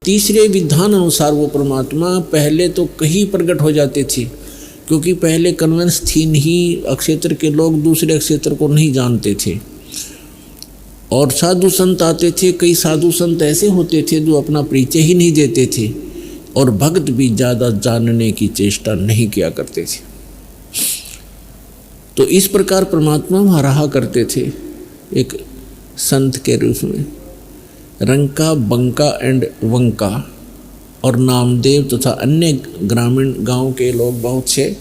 तीसरे विधान अनुसार वो परमात्मा पहले तो कहीं प्रकट हो जाते थे, क्योंकि पहले कन्वेंस थी नहीं, अक्षेत्र के लोग दूसरे अक्षेत्र को नहीं जानते थे और साधु संत आते थे। कई साधु संत ऐसे होते थे जो अपना परिचय ही नहीं देते थे और भक्त भी ज़्यादा जानने की चेष्टा नहीं किया करते थे। तो इस प्रकार परमात्मा वहाँ रहा करते थे एक संत के रूप में। रंका, बंका एंड वंका और नामदेव तथा अन्य ग्रामीण गांव के लोग बहुत से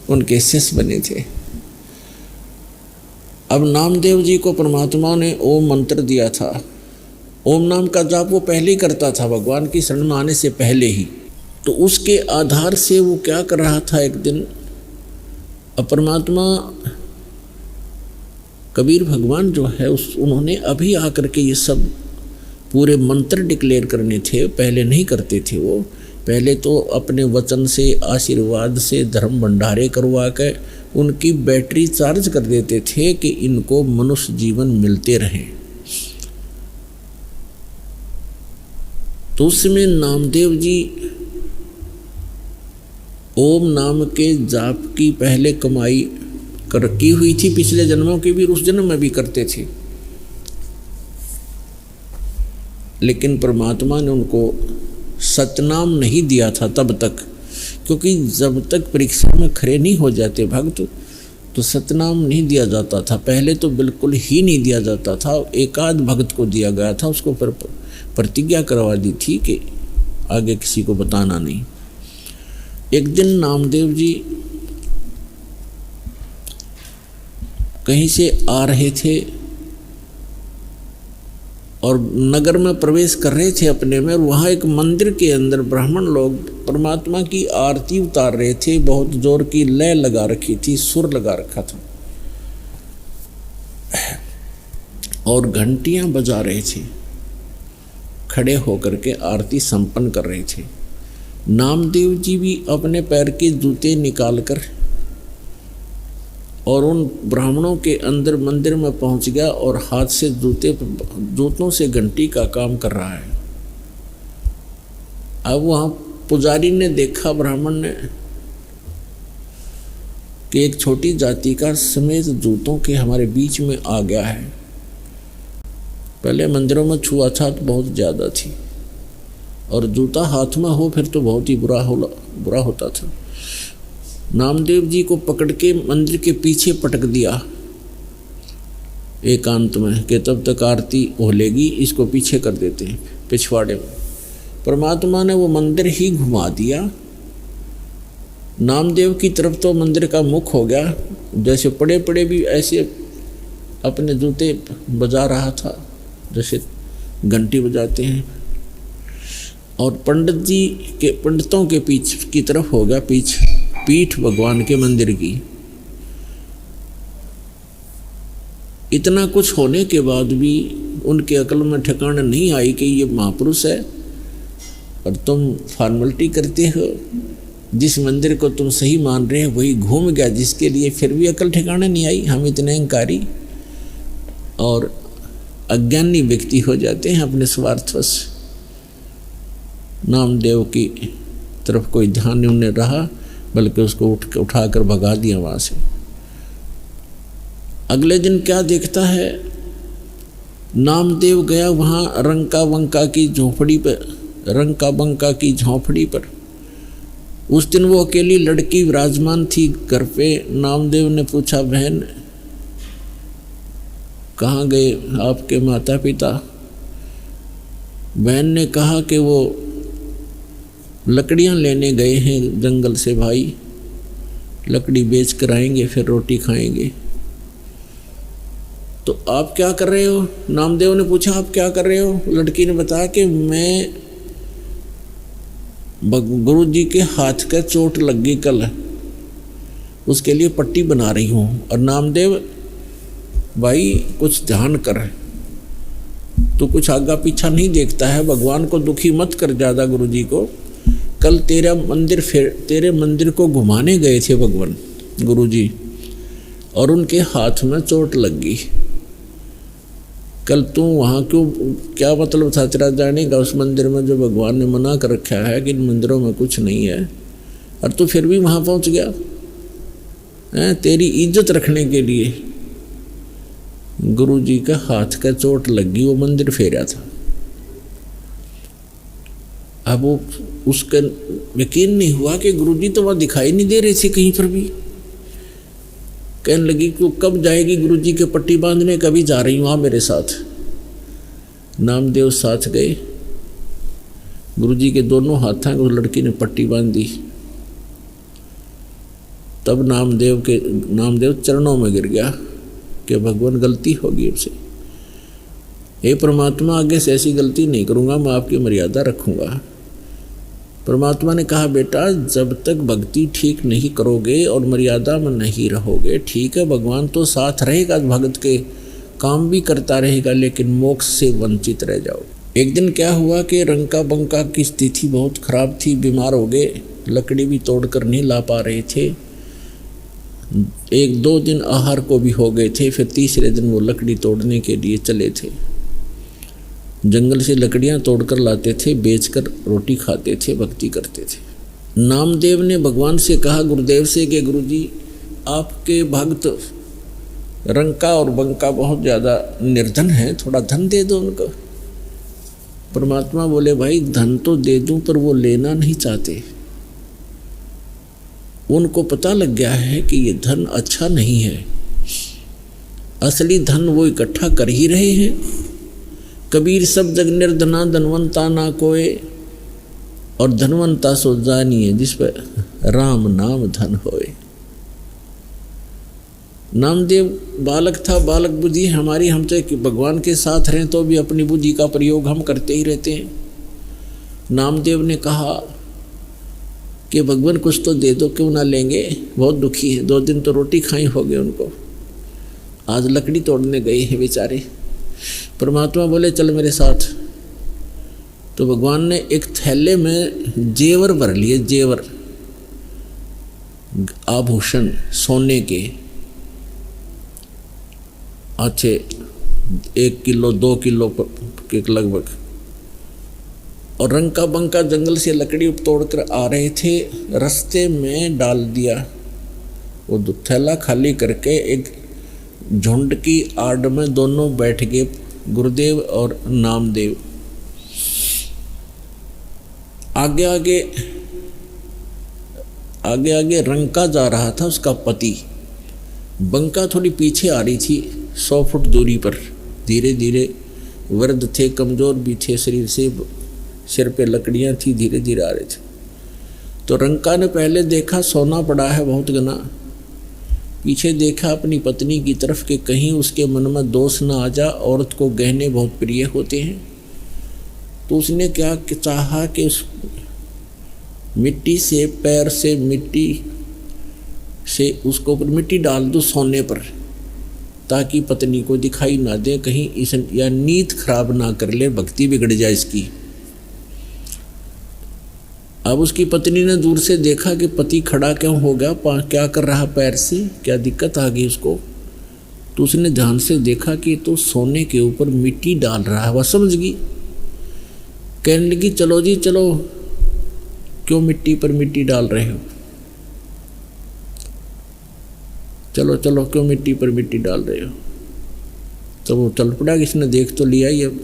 उनके शिष्य बने थे। अब नामदेव जी को परमात्मा ने ओम मंत्र दिया था। ओम नाम का जाप वो पहले ही करता था, भगवान की शरण में आने से पहले ही। तो उसके आधार से वो क्या कर रहा था, एक दिन परमात्मा कबीर भगवान जो है उन्होंने अभी आकर के ये सब पूरे मंत्र डिक्लेयर करने थे, पहले नहीं करते थे। वो पहले तो अपने वचन से, आशीर्वाद से, धर्म भंडारे करवा के उनकी बैटरी चार्ज कर देते थे कि इनको मनुष्य जीवन मिलते रहे। तो उसमें नामदेव जी ओम नाम के जाप की पहले कमाई की हुई थी, पिछले जन्मों की भी, उस जन्म में भी करते थे। लेकिन परमात्मा ने उनको सतनाम नहीं दिया था तब तक, क्योंकि जब तक परीक्षा में खड़े नहीं हो जाते भक्त तो सतनाम नहीं दिया जाता था। पहले तो बिल्कुल ही नहीं दिया जाता था, एकाध भक्त को दिया गया था, उसको पर प्रतिज्ञा करवा दी थी कि आगे किसी को बताना नहीं। एक दिन नामदेव जी कहीं से आ रहे थे और नगर में प्रवेश कर रहे थे अपने में, और वहाँ एक मंदिर के अंदर ब्राह्मण लोग परमात्मा की आरती उतार रहे थे। बहुत जोर की लय लगा रखी थी, सुर लगा रखा था और घंटियां बजा रहे थे, खड़े होकर के आरती संपन्न कर रहे थे। नामदेव जी भी अपने पैर के जूते निकालकर और उन ब्राह्मणों के अंदर मंदिर में पहुंच गया और हाथ से जूतों से घंटी का काम कर रहा है। अब वहाँ पुजारी ने देखा, ब्राह्मण ने, कि एक छोटी जाति का समेत जूतों के हमारे बीच में आ गया है। पहले मंदिरों में छुआछूत बहुत ज़्यादा थी और जूता हाथ में हो फिर तो बहुत ही बुरा होता था। नामदेव जी को पकड़ के मंदिर के पीछे पटक दिया एकांत में कि तब तक आरती होलेगी, इसको पीछे कर देते हैं पिछवाड़े में। परमात्मा ने वो मंदिर ही घुमा दिया। नामदेव की तरफ तो मंदिर का मुख हो गया, जैसे पड़े पड़े भी ऐसे अपने जूते बजा रहा था जैसे घंटी बजाते हैं, और पंडितों के पीछे की तरफ हो गया पीठ भगवान के मंदिर की। इतना कुछ होने के बाद भी उनके अकल में ठिकाना नहीं आई कि ये महापुरुष है और तुम फॉर्मेलिटी करते हो। जिस मंदिर को तुम सही मान रहे हो वही घूम गया, जिसके लिए फिर भी अकल ठिकाना नहीं आई। हम इतने अहंकारी और अज्ञानी व्यक्ति हो जाते हैं अपने स्वार्थवश। नामदेव की तरफ कोई ध्यान नहीं उन्हें रहा, बल्कि उसको उठाकर भगा दिया वहाँ से। अगले दिन क्या देखता है, नामदेव गया वहाँ रंका बंका की झोंपड़ी पर। उस दिन वो अकेली लड़की विराजमान थी घर पे। नामदेव ने पूछा, बहन कहाँ गए आपके माता पिता? बहन ने कहा कि वो लकड़ियाँ लेने गए हैं जंगल से भाई, लकड़ी बेच कर आएंगे फिर रोटी खाएंगे। तो आप क्या कर रहे हो? नामदेव ने पूछा, आप क्या कर रहे हो? लड़की ने बताया कि मैं गुरु जी के हाथ का चोट लग गई कल, उसके लिए पट्टी बना रही हूँ। और नामदेव, भाई कुछ ध्यान कर, तो कुछ आगा पीछा नहीं देखता है, भगवान को दुखी मत कर ज़्यादा। गुरु जी को कल तेरे मंदिर को घुमाने गए थे भगवान गुरु जी, और उनके हाथ में चोट लग गई। कल तू वहाँ क्यों, क्या मतलब था तेरा जाने का उस मंदिर में जो भगवान ने मना कर रखा है कि इन मंदिरों में कुछ नहीं है, और तू फिर भी वहाँ पहुँच गया है? तेरी इज्जत रखने के लिए गुरु जी का हाथ का चोट लगी, वो मंदिर फेरा था। अब वो उसका यकीन नहीं हुआ कि गुरु जी तो वहाँ दिखाई नहीं दे रहे थे कहीं पर भी। कहने लगी कि कब जाएगी गुरु जी के पट्टी बांधने, कभी जा रही हूँ वहाँ मेरे साथ। नामदेव साथ गए, गुरु जी के दोनों हाथों को लड़की ने पट्टी बांध दी। तब नामदेव चरणों में गिर गया कि भगवान गलती होगी हमसे, हे परमात्मा आगे से ऐसी गलती नहीं करूँगा, मैं आपकी मर्यादा रखूँगा। परमात्मा ने कहा बेटा जब तक भक्ति ठीक नहीं करोगे और मर्यादा में नहीं रहोगे, ठीक है भगवान तो साथ रहेगा, भगत के काम भी करता रहेगा, लेकिन मोक्ष से वंचित रह जाओ। एक दिन क्या हुआ कि रंका बंका की स्थिति बहुत खराब थी, बीमार हो गए, लकड़ी भी तोड़कर नहीं ला पा रहे थे। 1-2 दिन आहार को भी हो गए थे, फिर तीसरे दिन वो लकड़ी तोड़ने के लिए चले थे। जंगल से लकड़ियां तोड़कर लाते थे, बेचकर रोटी खाते थे, भक्ति करते थे। नामदेव ने भगवान से कहा, गुरुदेव से, कि गुरुजी आपके भक्त रंका और बंका बहुत ज़्यादा निर्धन हैं, थोड़ा धन दे दो उनको। परमात्मा बोले भाई धन तो दे दूं पर वो लेना नहीं चाहते। उनको पता लग गया है कि ये धन अच्छा नहीं है, असली धन वो इकट्ठा कर ही रहे हैं। कबीर सब जग निर्धना धनवंता ना कोय, और धनवंता सो जानिए जिस पर राम नाम धन होए। नामदेव बालक था, बालक बुद्धि हमारी, हम चाहे कि भगवान के साथ रहें तो भी अपनी बुद्धि का प्रयोग हम करते ही रहते हैं। नामदेव ने कहा कि भगवान कुछ तो दे दो, क्यों ना लेंगे, बहुत दुखी है, 2 दिन तो रोटी खाई हो गए उनको, आज लकड़ी तोड़ने गए हैं बेचारे। परमात्मा बोले चल मेरे साथ। तो भगवान ने एक थैले में जेवर भर लिए, जेवर आभूषण सोने के अच्छे 1 किलो 2 किलो के लगभग, और रंका बंका जंगल से लकड़ी तोड़कर आ रहे थे, रास्ते में डाल दिया। वो थैला खाली करके एक झुंड की आड़ में दोनों बैठ गए, गुरुदेव और नामदेव। आगे आगे रंका जा रहा था, उसका पति। बंका थोड़ी पीछे आ रही थी 100 फुट दूरी पर, धीरे धीरे। वृद्ध थे, कमज़ोर भी थे शरीर से, सिर पे लकड़ियाँ थी, धीरे धीरे आ रहे थे। तो रंका ने पहले देखा सोना पड़ा है बहुत घना, पीछे देखा अपनी पत्नी की तरफ कि कहीं उसके मन में दोष न आ जा, औरत को गहने बहुत प्रिय होते हैं। तो उसने क्या चाहा कि उस मिट्टी से, पैर से मिट्टी से उसको ऊपर मिट्टी डाल दो सोने पर, ताकि पत्नी को दिखाई ना दे, कहीं इस या नीयत खराब ना कर ले, भक्ति बिगड़ जाए इसकी। अब उसकी पत्नी ने दूर से देखा कि पति खड़ा क्यों हो गया, क्या कर रहा पैर से, क्या दिक्कत आ गई उसको। तो उसने ध्यान से देखा कि तो सोने के ऊपर मिट्टी डाल रहा है। वह समझ गई, कहने लगी चलो जी चलो, क्यों मिट्टी पर मिट्टी डाल रहे हो, चलो चलो क्यों मिट्टी पर मिट्टी डाल रहे हो। तो वो चल पड़ा, किसने देख तो लिया ही। अब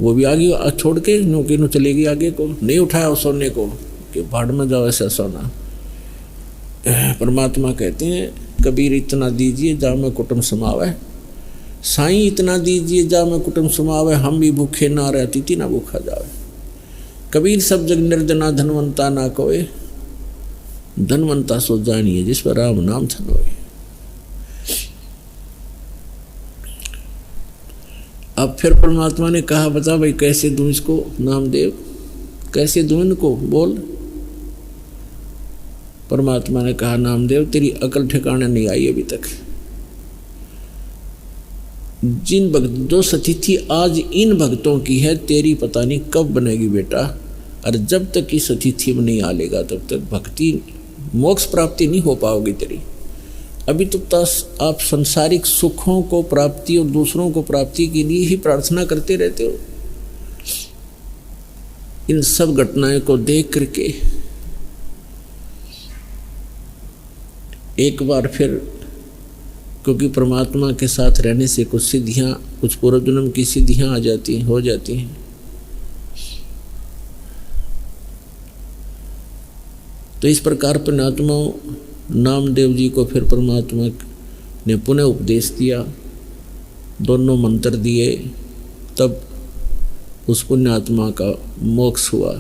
वो भी आ गई, छोड़ के नौकी नो चली गई आगे को, नहीं उठाया उस सोने को कि भाड़ में जाओ ऐसा सोना। परमात्मा कहते हैं कबीर इतना दीजिए जा में कुटुंब समावे, साईं इतना दीजिए जा में कुटुंब समावे, हम भी भूखे ना रहे अतिथि ना भूखा जावे। कबीर सब जग निर्धना धनवंता ना कोय, धनवंता सो जानिए जिस पर राम नाम धन होए। अब फिर परमात्मा ने कहा बता भाई कैसे दूं इसको, नामदेव कैसे दूं इनको, बोल। परमात्मा ने कहा नामदेव तेरी अकल ठिकाने नहीं आई अभी तक। जिन भक्त जो सतिथि आज इन भक्तों की है, तेरी पता नहीं कब बनेगी बेटा। और जब तक इस अतिथि में नहीं आ लेगा तब तक भक्ति मोक्ष प्राप्ति नहीं हो पाओगी तेरी। अभी तो आप सांसारिक सुखों को प्राप्ति और दूसरों को प्राप्ति के लिए ही प्रार्थना करते रहते हो। इन सब घटनाएं को देख करके एक बार फिर, क्योंकि परमात्मा के साथ रहने से कुछ सिद्धियां, कुछ पूर्व जन्म की सिद्धियां आ जाती हो जाती हैं। तो इस प्रकार पुण्यात्मा नामदेव जी को फिर परमात्मा ने पुनः उपदेश दिया, दोनों मंत्र दिए, तब उस पुण्यात्मा का मोक्ष हुआ।